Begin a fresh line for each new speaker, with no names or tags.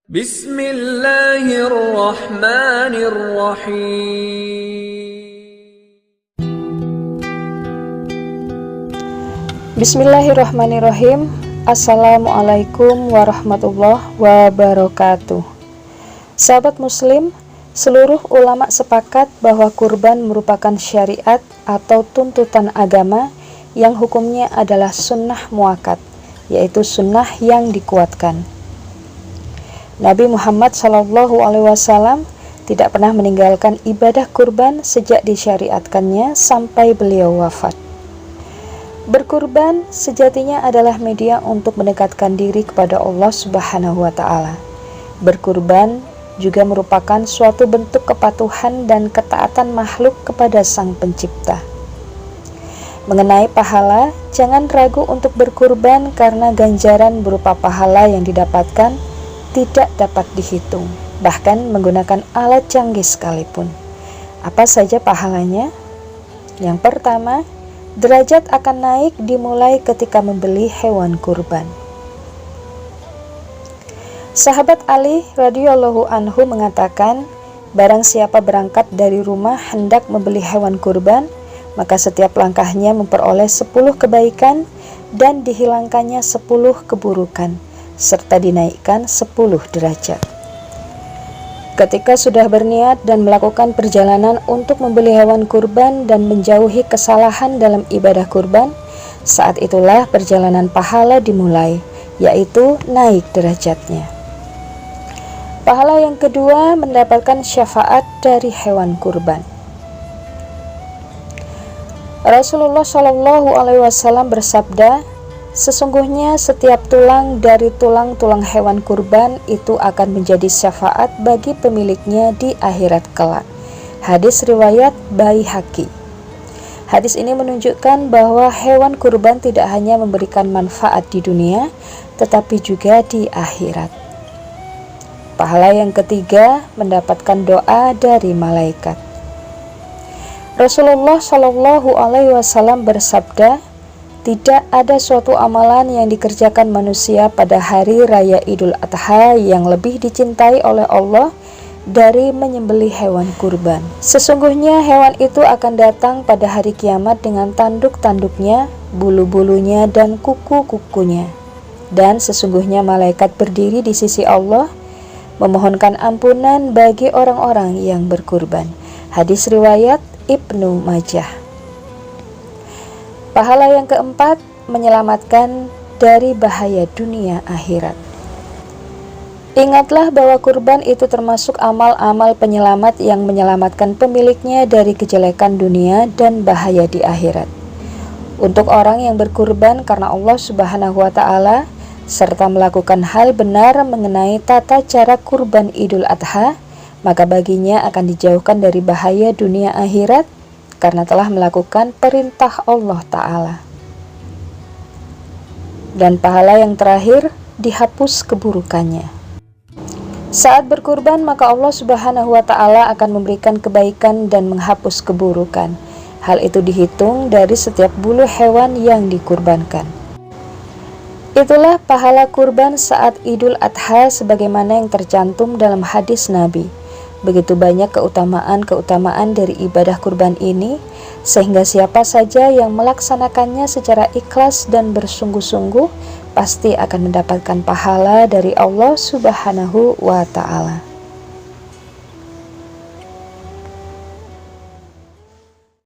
Bismillahirrahmanirrahim. Assalamualaikum warahmatullahi wabarakatuh. Sahabat muslim, seluruh ulama sepakat bahwa kurban merupakan syariat atau tuntutan agama yang hukumnya adalah sunnah muakkad, yaitu sunnah yang dikuatkan. Nabi Muhammad SAW tidak pernah meninggalkan ibadah kurban sejak disyariatkannya sampai beliau wafat. Berkurban sejatinya adalah media untuk mendekatkan diri kepada Allah Subhanahu wa Ta'ala. Berkurban juga merupakan suatu bentuk kepatuhan dan ketaatan makhluk kepada Sang Pencipta. Mengenai pahala, jangan ragu untuk berkurban karena ganjaran berupa pahala yang didapatkan tidak dapat dihitung, bahkan menggunakan alat canggih sekalipun. Apa saja pahalanya? Yang pertama, derajat akan naik dimulai ketika membeli hewan kurban. Sahabat Ali radhiyallahu anhu mengatakan, barang siapa berangkat dari rumah hendak membeli hewan kurban, maka setiap langkahnya memperoleh 10 kebaikan dan dihilangkannya 10 keburukan, serta dinaikkan 10 derajat. Ketika sudah berniat dan melakukan perjalanan untuk membeli hewan kurban dan menjauhi kesalahan dalam ibadah kurban, saat itulah perjalanan pahala dimulai, yaitu naik derajatnya. Pahala yang kedua, mendapatkan syafaat dari hewan kurban. Rasulullah SAW bersabda, sesungguhnya setiap tulang dari tulang-tulang hewan kurban itu akan menjadi syafaat bagi pemiliknya di akhirat kelak. Hadis riwayat Baihaqi. Hadis ini menunjukkan bahwa hewan kurban tidak hanya memberikan manfaat di dunia, tetapi juga di akhirat. Pahala yang ketiga, mendapatkan doa dari malaikat. Rasulullah SAW bersabda, tidak ada suatu amalan yang dikerjakan manusia pada hari raya Idul Adha yang lebih dicintai oleh Allah dari menyembelih hewan kurban. Sesungguhnya hewan itu akan datang pada hari kiamat dengan tanduk-tanduknya, bulu-bulunya, dan kuku-kukunya. Dan sesungguhnya malaikat berdiri di sisi Allah, memohonkan ampunan bagi orang-orang yang berkurban. Hadis riwayat Ibnu Majah. Pahala yang keempat, menyelamatkan dari bahaya dunia akhirat. Ingatlah bahwa kurban itu termasuk amal-amal penyelamat yang menyelamatkan pemiliknya dari kejelekan dunia dan bahaya di akhirat. Untuk orang yang berkurban karena Allah Subhanahu wa Ta'ala serta melakukan hal benar mengenai tata cara kurban Idul Adha, maka baginya akan dijauhkan dari bahaya dunia akhirat karena telah melakukan perintah Allah Ta'ala. Dan pahala yang terakhir, dihapus keburukannya. Saat berkurban, maka Allah Subhanahu wa Ta'ala akan memberikan kebaikan dan menghapus keburukan. Hal itu dihitung dari setiap bulu hewan yang dikurbankan. Itulah pahala kurban saat Idul Adha sebagaimana yang tercantum dalam hadis Nabi. Begitu banyak keutamaan-keutamaan dari ibadah kurban ini, sehingga siapa saja yang melaksanakannya secara ikhlas dan bersungguh-sungguh pasti akan mendapatkan pahala dari Allah Subhanahu wa Ta'ala.